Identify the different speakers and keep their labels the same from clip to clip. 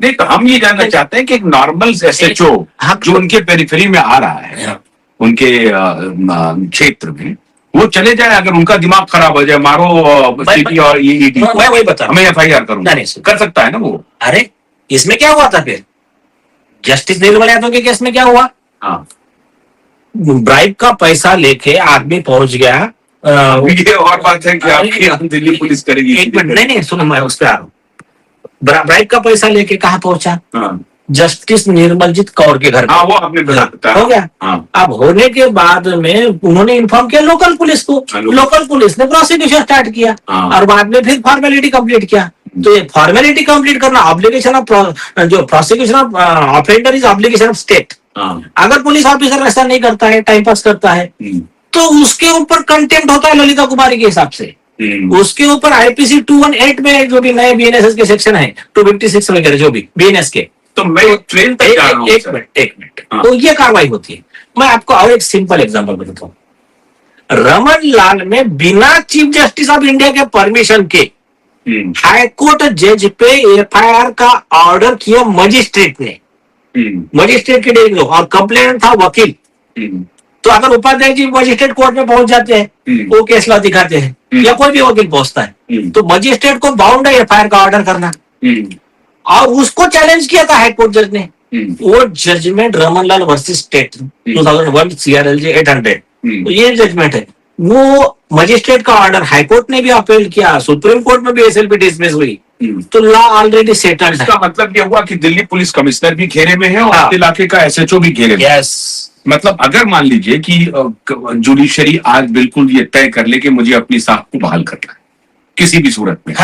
Speaker 1: नहीं, तो हम ये जानना चाहते हैं कि एक नॉर्मल एसएचओ जो उनके पेरिफेरी में आ रहा है, उनके क्षेत्र में, वो चले जाए, अगर उनका दिमाग खराब हो जाए, मारो सीपी और ईडी,
Speaker 2: मैं वही बता,
Speaker 1: मैं एफआईआर करूंगा, कर सकता है ना वो।
Speaker 2: अरे इसमें क्या हुआ था फिर? जस्टिस निर्मल यादव के केस में क्या हुआ?
Speaker 1: हाँ,
Speaker 2: ब्राइब का पैसा लेके आदमी पहुंच गया।
Speaker 1: ये और बात है कि आपकी दिल्ली पुलिस करेगी।
Speaker 2: एक मिनट, नहीं सुनो, मैं उस पर आ रहा हूँ। ब्राइब का पैसा लेके कहाँ पहुंचा? जस्टिस निर्मलजीत कौर के घर।
Speaker 1: हाँ, वो आपने बताया।
Speaker 2: हो गया।
Speaker 1: हाँ।
Speaker 2: अब होने के बाद में उन्होंने इन्फॉर्म किया लोकल पुलिस को, लोकल पुलिस ने प्रोसिक्यूशन स्टार्ट किया।
Speaker 1: हाँ।
Speaker 2: और बाद में फिर फॉर्मेलिटी कंप्लीट किया। तो ये फॉर्मेलिटी कंप्लीट करना ऑब्लिगेशन ऑफ, जो prosecution of offender is obligation of state. अगर पुलिस ऑफिसर ऐसा नहीं करता है, टाइम पास करता है, तो उसके ऊपर कंटेम्प्ट होता है ललिता कुमारी के हिसाब से। उसके ऊपर आईपीसी 218 में जो भी नए बीएनएस के सेक्शन है, 256 वगैरह जो भी बीएनएस के, तो मैं ट्रेन तक जा रहा हूं। एक मिनट, तो ये कार्रवाई होती है। मैं आपको और एक सिंपल एग्जांपल बताता हूं। रमन लाल में बिना चीफ जस्टिस ऑफ इंडिया के परमिशन के हाई कोर्ट जज पे एफआईआर का ऑर्डर किया मजिस्ट्रेट ने, मजिस्ट्रेट के डेट और कंप्लेंट था वकील। तो अगर उपाध्याय जी मजिस्ट्रेट कोर्ट में पहुंच जाते हैं, वो केस लॉ दिखाते हैं, या कोई भी वकील पहुंचता है, तो मजिस्ट्रेट को बाउंड है एफआईआर का ऑर्डर करना। और उसको चैलेंज किया था हाईकोर्ट जज ने। वो जजमेंट रमन लाल वर्सेस स्टेट 2001 सीआरएलजे 800, तो ये जजमेंट है। वो मजिस्ट्रेट का ऑर्डर हाईकोर्ट ने भी अपील किया, सुप्रीम कोर्ट में भी एसएलपी डिसमिस हुई। तो लॉ ऑलरेडी सेटल्ड है।
Speaker 1: इसका मतलब ये हुआ कि दिल्ली पुलिस कमिश्नर भी घेरे में है और इलाके का एसएचओ भी घेरे में।
Speaker 2: यस,
Speaker 1: मतलब अगर मान लीजिए कि जुडिशरी आज बिल्कुल ये तय कर ले कि मुझे अपनी साख को बहाल करना है किसी भी सूरत में,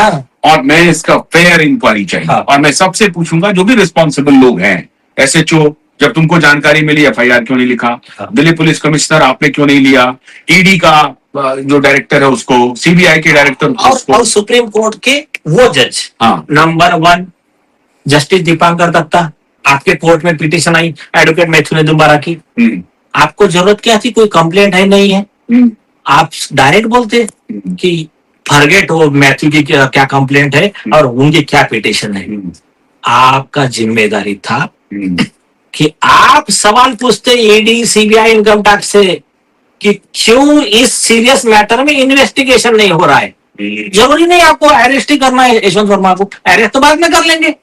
Speaker 1: और मैं इसका फेयर इंक्वायरी चाहिए, और मैं सबसे पूछूंगा जो भी रिस्पॉन्सिबल लोग हैं, एसएचओ, जब तुमको जानकारी मिली एफआईआर क्यों नहीं लिखा? दिल्ली पुलिस कमिश्नर आपने क्यों नहीं लिया? ईडी का जो डायरेक्टर है उसको, सीबीआई के डायरेक्टर उसको,
Speaker 2: और सुप्रीम कोर्ट के वो जज, नंबर 1 जस्टिस दीपांकर दत्ता, आपके कोर्ट में पिटीशन आई एडवोकेट मैथ्यू ने दोबारा की। आपको जरूरत क्या थी? कोई कंप्लेंट है नहीं है, आप डायरेक्ट बोलते कि फॉरगेट हो मैथ्यू की क्या कंप्लेंट है और उनकी क्या पिटीशन है। आपका जिम्मेदारी था कि आप सवाल पूछते ईडी, सीबीआई, इनकम टैक्स से कि क्यों इस सीरियस मैटर में इन्वेस्टिगेशन नहीं हो रहा है। जरूरी नहीं आपको अरेस्ट ही करना है यशवंत वर्मा को, अरेस्ट तो बाद में कर लेंगे।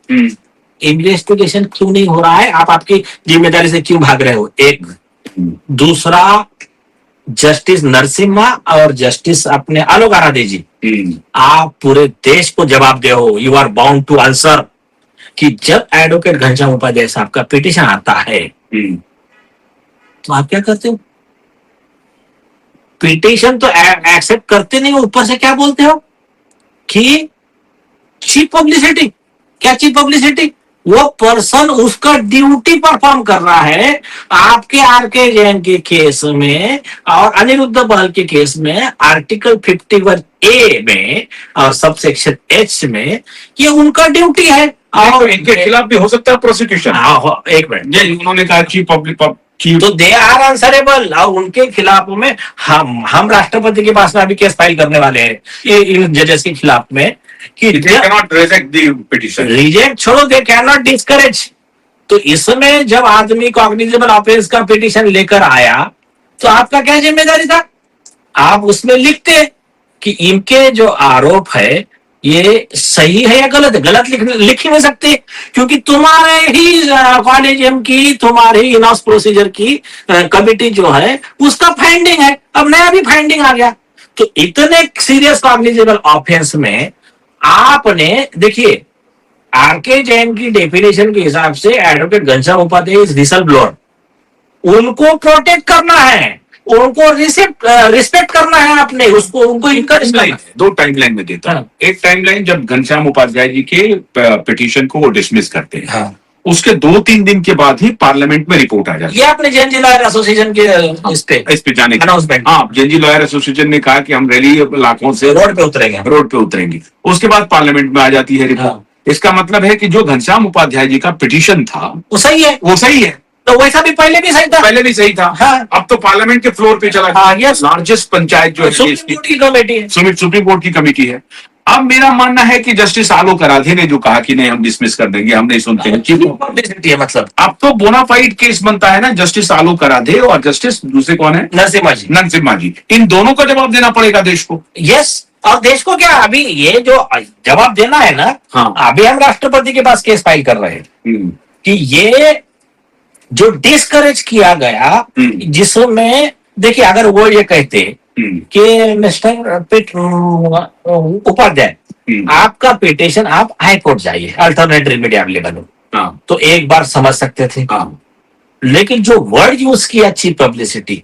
Speaker 2: इन्वेस्टिगेशन क्यों नहीं हो रहा है, आप आपकी जिम्मेदारी से क्यों भाग रहे हो? एक। दूसरा, जस्टिस नरसिम्हा और जस्टिस अपने आलोक आराधे जी, आप पूरे देश को जवाब दे हो, you are bound to answer, कि जब एडवोकेट घनश्याम उपाध्याय साहब का पिटीशन आता है तो आप क्या करते हो? पिटीशन तो एक्सेप्ट करते नहीं हो, ऊपर से क्या बोलते हो कि चीप पब्लिसिटी। क्या चीप पब्लिसिटी? वो पर्सन उसका ड्यूटी परफॉर्म कर रहा है। आपके आरके जैन के केस में और अनिरुद्ध बहल के केस में आर्टिकल 51A में और सबसेक्शन H में ये उनका ड्यूटी है, और
Speaker 1: इनके खिलाफ भी हो सकता है प्रोसिक्यूशन।
Speaker 2: एक मिनट,
Speaker 1: उन्होंने कहा चीफ पब्लिक,
Speaker 2: तो दे आर आंसरेबल, और उनके खिलाफ में हम राष्ट्रपति के पास में अभी केस फाइल करने वाले हैं ये इन जजेस के खिलाफ में कि
Speaker 1: they cannot reject the petition.
Speaker 2: Reject छोड़ो, दे कैन नॉट डिस्करेज। तो इसमें जब आदमी कॉग्निजेबल ऑफेंस का पिटीशन लेकर आया तो आपका क्या जिम्मेदारी था? आप उसमें लिखते कि इनके जो आरोप है ये सही है या गलत है। गलत लिख ही नहीं सकते, क्योंकि तुम्हारे ही कॉलेजियम की, तुम्हारे ही इनहाउस प्रोसीजर की कमिटी जो है उसका फाइंडिंग है। अब नया भी फाइंडिंग आ गया। तो इतने सीरियस कॉग्निजेबल ऑफेंस में आपने, देखिए आरके जैन की डेफिनेशन के हिसाब से advocate Ghanshyam Upadhyay is whistle blower, उनको प्रोटेक्ट करना है, उनको रिस्पेक्ट करना है आपने, उसको उनको इनकरेज करना है।
Speaker 1: 2 टाइमलाइन में देता हूं। एक टाइमलाइन जब घनश्याम उपाध्याय जी के पिटीशन को वो डिसमिस करते हैं, उसके 2-3 दिन के बाद ही पार्लियामेंट में रिपोर्ट आ जाती है।
Speaker 2: ये आपने जैन लॉयर एसोसिएशन के इस पे जाने
Speaker 1: अनाउंसमेंट। हाँ, जैन लॉयर एसोसिएशन ने कहा कि हम रैली लाखों से रोड पे उतरेंगे। उसके बाद पार्लियामेंट में आ जाती है रिपोर्ट। इसका मतलब है कि जो घनश्याम उपाध्याय जी का पिटीशन था
Speaker 2: वो सही है, तो वैसा भी पहले भी सही था।
Speaker 1: अब तो पार्लियामेंट के फ्लोर पे चला गया। लार्जेस्ट पंचायत जो है
Speaker 2: सुप्रीम कोर्ट की कमेटी है,
Speaker 1: सुप्रीम कोर्ट की कमेटी है। अब मेरा मानना है कि जस्टिस आलोक राधे ने जो कहा कि नहीं हम डिसमिस कर देंगे, हम नहीं सुनते हैं,
Speaker 2: पब्लिसिटी है मतलब।
Speaker 1: अब तो बोनाफाइड केस बनता है ना, जस्टिस आलोक राधे और जस्टिस दूसरे कौन है, नरसिम्हा जी, इन दोनों को जवाब देना पड़ेगा देश को।
Speaker 2: यस, और देश को क्या अभी ये जो जवाब देना है ना,
Speaker 1: हाँ।
Speaker 2: अभी हम राष्ट्रपति के पास केस फाइल कर रहे हैं कि ये जो डिस्करेज किया गया, जिसमें देखिए अगर वो ये कहते कि मिस्टर उपाध्याय आपका पिटिशन आप हाई कोर्ट जाइए, अल्टरनेट रेमेडी अवेलेबल हो, तो एक बार समझ सकते थे। लेकिन जो वर्ड यूज किया चीप पब्लिसिटी,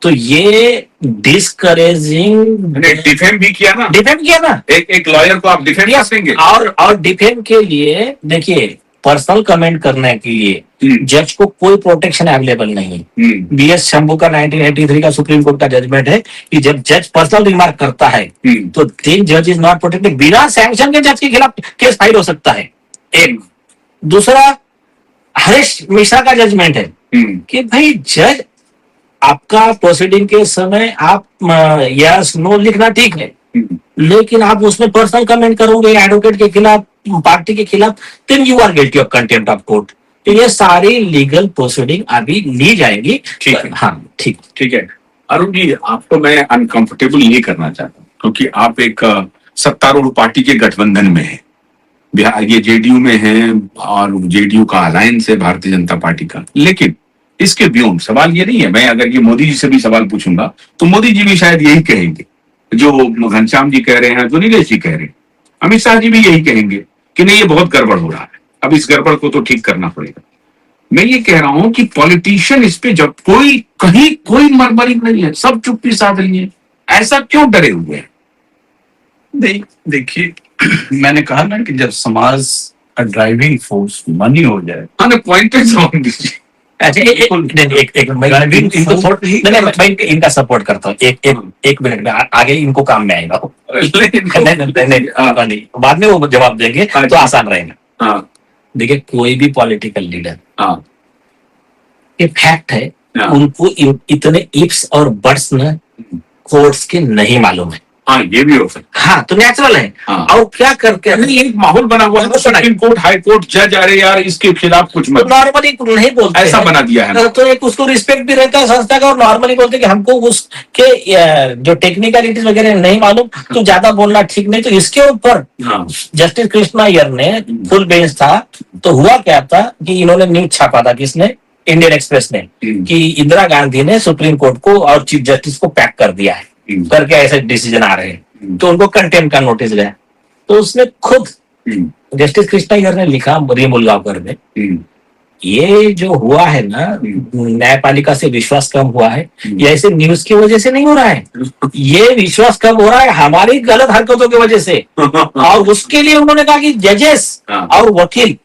Speaker 2: तो ये डिस्करेजिंग,
Speaker 1: डिफेम भी किया ना, एक लॉयर को आप डिफेम कर देंगे,
Speaker 2: और डिफेम के लिए देखिए पर्सनल कमेंट करने के लिए जज को कोई प्रोटेक्शन अवेलेबल नहीं है। बीएस शंभू का 1983 का सुप्रीम कोर्ट का जजमेंट है कि जब जज पर्सनल रिमार्क करता है तो तीन जज इज नॉट प्रोटेक्टेड, बिना सैंक्शन के जज के खिलाफ केस फाइल हो सकता है। एक दूसरा हरीश मिश्रा का जजमेंट है कि भाई जज आपका प्रोसीडिंग के समय आप यस नो लिखना ठीक है, लेकिन आप उसमें पर्सनल कमेंट करोगे एडवोकेट के खिलाफ, पार्टी के खिलाफ, then you are guilty of contempt of court. तो ये सारी लीगल प्रोसीडिंग अभी ली जाएंगी।
Speaker 1: ठीक है,
Speaker 2: हाँ ठीक
Speaker 1: है। अरुण जी, आपको मैं अनकंफर्टेबल नहीं करना चाहता क्योंकि आप एक सत्तारूढ़ पार्टी के गठबंधन में है, बिहार ये जेडीयू में है और जेडीयू का अलायंस है भारतीय जनता पार्टी का। लेकिन इसके बियॉन्ड सवाल ये नहीं है, मैं अगर ये मोदी जी से भी सवाल पूछूंगा तो मोदी जी भी शायद यही कहेंगे जो घनश्याम जी कह रहे हैं, जो नीलेश जी कह रहे हैं, अमित शाह जी भी यही कहेंगे कि नहीं ये बहुत गड़बड़ हो रहा है, अब इस गड़बड़ को तो ठीक करना पड़ेगा। मैं ये कह रहा हूं कि पॉलिटिशियन इस पे जब कहीं कोई मरमरिंग नहीं है, सब चुप्पी साध रही है, ऐसा क्यों डरे हुए हैं?
Speaker 3: नहीं देखिए, मैंने कहा ना कि जब समाज का ड्राइविंग फोर्स मनी हो जाए,
Speaker 1: पॉइंटेड जवाब दीजिए।
Speaker 2: इनका सपोर्ट करता हूँ, एक मिनट में आगे इनको काम में आएगा। नहीं, बाद में वो जवाब देंगे तो आसान रहेगा। देखिए कोई भी पॉलिटिकल लीडर, ये फैक्ट है, उनको इतने इफ्स और बट्स न कोर्ट्स के नहीं मालूम है।
Speaker 1: हाँ, ये भी हो सकता है।
Speaker 2: हाँ, तो नेचुरल है। और क्या करके
Speaker 1: नहीं, एक माहौल बना हुआ है, सुप्रीम कोर्ट, हाई कोर्ट, जज आ रहे यार इसके खिलाफ कुछ मत,
Speaker 2: नॉर्मली नहीं बोलते,
Speaker 1: ऐसा बना दिया है।
Speaker 2: तो एक उसको रिस्पेक्ट भी रहता है संस्था का, और नॉर्मली बोलते कि हमको उसके जो टेक्निकलिटीज वगैरह नहीं मालूम, तो ज्यादा बोलना ठीक नहीं। तो इसके ऊपर जस्टिस कृष्णा अय्यर ने, फुल बेंच था, तो हुआ क्या था कि इन्होंने न्यूज छापा था, किसने, इंडियन एक्सप्रेस ने, कि इंदिरा गांधी ने सुप्रीम कोर्ट को और चीफ जस्टिस को पैक कर दिया है, करके ऐसे डिसीजन आ रहे हैं, तो उनको कंटेम्प्ट का नोटिस गया। तो उसने खुद जस्टिस कृष्णा अय्यर ने लिखा मुलगांवकर में, ये जो हुआ है ना, न्यायपालिका से विश्वास कम हुआ है, ये ऐसे न्यूज की वजह से नहीं हो रहा है, ये विश्वास कम हो रहा है हमारी गलत हरकतों की वजह से। और उसके लिए उन्होंने कहा कि जजेस और वकील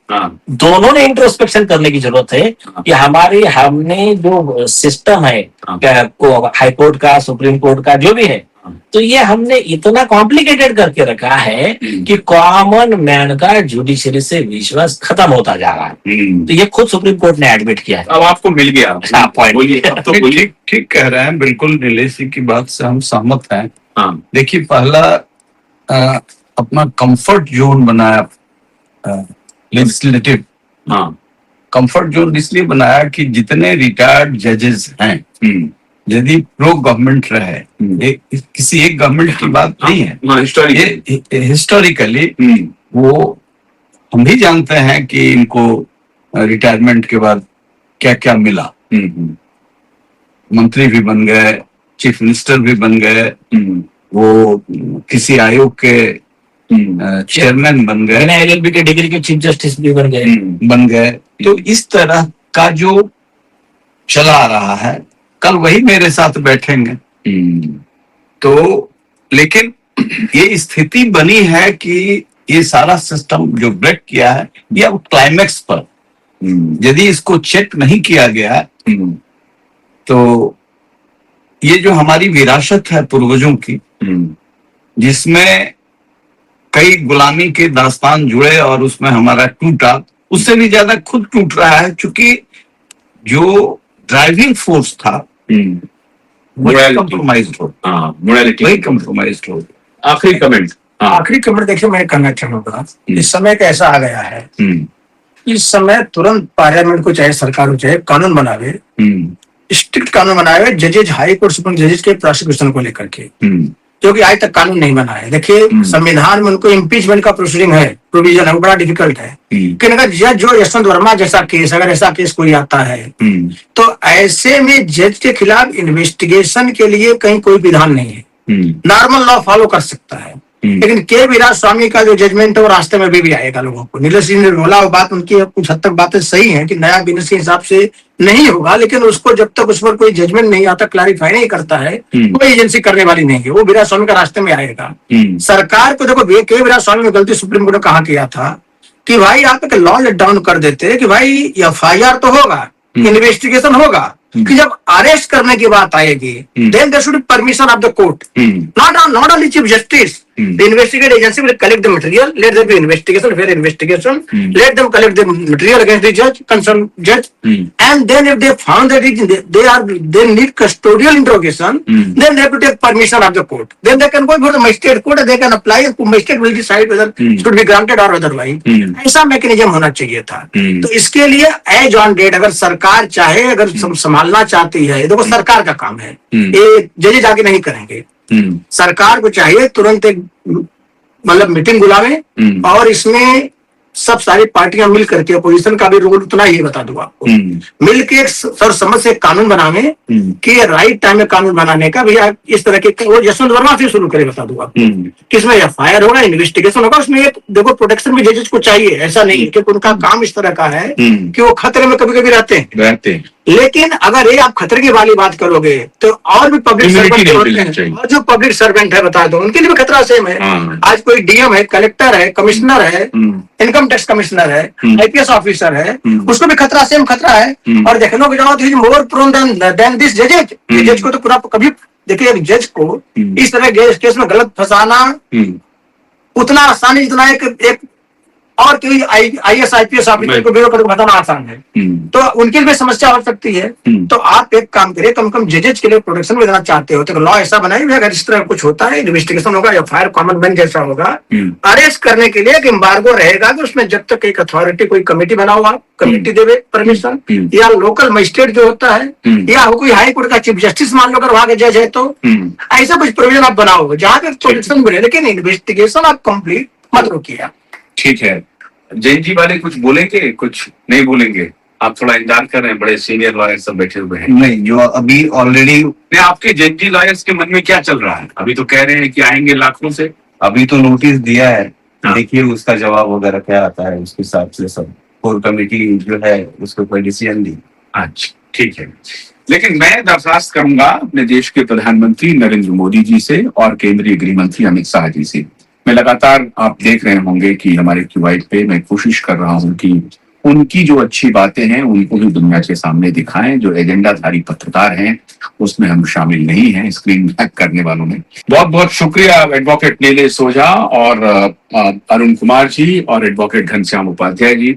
Speaker 2: दोनों ने इंट्रोस्पेक्शन करने की जरूरत है कि हमने जो सिस्टम है हाई कोर्ट का, सुप्रीम कोर्ट का, जो भी है, तो ये हमने इतना कॉम्प्लिकेटेड करके रखा है कि कॉमन मैन का जुडिशरी से विश्वास खत्म होता जा रहा है। तो ये खुद सुप्रीम कोर्ट ने एडमिट किया है।
Speaker 1: अब आपको मिल गया पॉइंट,
Speaker 3: तो बोलिए। ठीक कह रहे हैं, बिल्कुल नीलेश जी की बात से हम सहमत हैं। देखिए, पहला अपना कंफर्ट जोन बनाया लेजिस्लेटिव, कंफर्ट जोन इसलिए बनाया कि जितने रिटायर्ड जजेस हैं, यदि प्रो गवर्नमेंट रहे, किसी एक गवर्नमेंट की बात नहीं है, हिस्टोरिकली वो हम भी जानते हैं कि इनको रिटायरमेंट के बाद क्या क्या मिला। मंत्री भी बन गए, चीफ मिनिस्टर भी बन गए, वो किसी आयोग के चेयरमैन बन गए,
Speaker 2: LLB के डिग्री के चीफ जस्टिस भी बन गए।
Speaker 3: तो इस तरह का जो चला आ रहा है, कल वही मेरे साथ बैठेंगे। तो लेकिन ये स्थिति बनी है कि ये सारा सिस्टम जो ब्रेक किया है, ये अब क्लाइमेक्स पर, यदि इसको चेक नहीं किया गया तो ये जो हमारी विरासत है पूर्वजों की, जिसमें कई गुलामी के दास्तान जुड़े और उसमें हमारा टूटा, उससे भी ज्यादा खुद टूट रहा है, क्योंकि जो ड्राइविंग फोर्स था वही कंप्रोमाइज्ड हो।
Speaker 1: आखिरी कमेंट,
Speaker 2: आखिरी कमेंट देखिए मैं करना चाहूंगा, इस समय का ऐसा आ गया है, इस समय तुरंत पार्लियामेंट को चाहे सरकार को चाहे कानून बनावे, स्ट्रिक्ट कानून बनावे जजेज, हाई कोर्ट सुप्रीम जजेज के प्रोसिक्यूशन को लेकर के, क्योंकि आज तक कानून नहीं बना है। देखिए संविधान में उनको इम्पीचमेंट का प्रोसीडिंग है, प्रोविजन है, बड़ा डिफिकल्ट है। लेकिन अगर जज जो यशवंत वर्मा जैसा केस, अगर ऐसा केस कोई आता है तो ऐसे में जज के खिलाफ इन्वेस्टिगेशन के लिए कहीं कोई विधान नहीं है, नॉर्मल लॉ फॉलो कर सकता है। लेकिन के विराज स्वामी का जो जजमेंट है वो रास्ते में भी आएगा लोगों को। नीलेश जी ने बोला वो बात, उनकी कुछ हद तक बातें सही हैं कि नया बिजनेस के हिसाब से नहीं होगा, लेकिन उसको जब तक उस पर कोई जजमेंट नहीं आता, क्लैरिफाई नहीं करता है, कोई एजेंसी करने वाली नहीं है, वो विराज स्वामी का रास्ते में आएगा। सरकार को देखो, के विराज स्वामी ने गलती सुप्रीम कोर्ट ने कहा किया था कि भाई आप एक लॉ लेट डाउन कर देते कि भाई FIR तो होगा, इन्वेस्टिगेशन होगा, कि जब अरेस्ट करने की बात आएगी then there should be permission of the court, not only chief justice. The investigate agency will collect the material, let there be investigation, fair investigation, let them collect the material against the judge, concerned judge, and then if they found that they need custodial interrogation, then they have to take permission of the court. Then they can go for the magistrate court, they can apply, magistrate will decide whether should be granted or otherwise. ऐसा mechanism होना चाहिए था। तो इसके लिए as on date अगर सरकार चाहे, अगर संभालना चाहती है, देखो सरकार का काम है, ये जजेज आगे नहीं करेंगे। सरकार को चाहिए तुरंत एक मतलब मीटिंग बुलावे और इसमें सब सारी पार्टियां मिल करके, अपोजिशन का भी रोल उतना ही बता दूं आपको, मिल के एक सर्वसम्मत से कानून बनावे कि राइट टाइम में कानून बनाने का भैया इस तरह के, वो यशवंत वर्मा से शुरू करे बता दूं आपको कि इसमें FIR होगा, इन्वेस्टिगेशन होगा, उसमें एक देखो प्रोटेक्शन भी जजेस को चाहिए। ऐसा नहीं कि उनका काम इस तरह का है कि वो खतरे में कभी कभी रहते हैं। लेकिन अगर ये आप खतरे की वाली बात करोगे तो और भी पब्लिक सर्वेंट होते हैं, और जो पब्लिक सर्वेंट है बता दो उनके लिए भी खतरा सेम है। आज कोई DM है, कलेक्टर है, कमिश्नर है, इनकम टैक्स कमिश्नर है, IPS ऑफिसर है, उसको भी खतरा सेम खतरा है। और देखने को जाओ मोर प्रोन देन दिस जजेज। जज को तो पूरा कभी देखिए, एक जज को इस तरह केस में गलत फंसाना उतना आसानी जितना एक और कोई IAS IPS ऑफिसर को बेरोक बताना आसान है, तो उनके लिए समस्या हो सकती है। तो आप एक काम करिए, कम से कम जजेज के लिए प्रोटेक्शन भी देना चाहते हो तो लॉ ऐसा बनाइए, अगर इस तरह कुछ होता है, इन्वेस्टिगेशन होगा, FIR कॉमन मैन जैसा होगा, अरेस्ट करने के लिए एक एम्बार्गो रहेगा कि उसमें जब तक एक अथॉरिटी कोई कमेटी बनाओ, आप कमेटी देवे परमिशन, या लोकल मजिस्ट्रेट जो होता है, या कोई हाई कोर्ट का चीफ जस्टिस मान लो अगर वहां के जज है तो ऐसा कुछ प्रोविजन आप बनाओगे जहां पे प्रोटेक्शन मिले, लेकिन इन्वेस्टिगेशन आप कंप्लीट मत रोकिए। ठीक है,
Speaker 1: जैन जी वाले कुछ बोलेंगे, कुछ नहीं बोलेंगे? आप थोड़ा इंतजार कर रहे हैं, बड़े सीनियर लॉयर सब बैठे हुए हैं।
Speaker 3: नहीं, जो अभी ऑलरेडी
Speaker 1: आपके जज जी लॉयर्स के मन में क्या चल रहा है? अभी तो कह रहे हैं कि आएंगे लाखों से,
Speaker 3: अभी तो नोटिस दिया है, देखिए उसका जवाब वगैरह क्या आता है, उसके हिसाब से सब कोर कमेटी जो है उसको कोई डिसीजन दी।
Speaker 1: अच्छा, ठीक है। लेकिन मैं दरखास्त करूंगा अपने देश के प्रधानमंत्री नरेंद्र मोदी जी से और केंद्रीय गृह मंत्री अमित शाह जी से। मैं लगातार, आप देख रहे होंगे कि हमारे QI पे मैं कोशिश कर रहा हूं कि उनकी जो अच्छी बातें हैं उनको भी दुनिया के सामने दिखाएं। जो एजेंडाधारी पत्रकार हैं उसमें हम शामिल नहीं हैं, स्क्रीन हैक करने वालों में। बहुत बहुत शुक्रिया एडवोकेट नीलेश ओझा और अरुण कुमार जी और एडवोकेट घनश्याम उपाध्याय जी।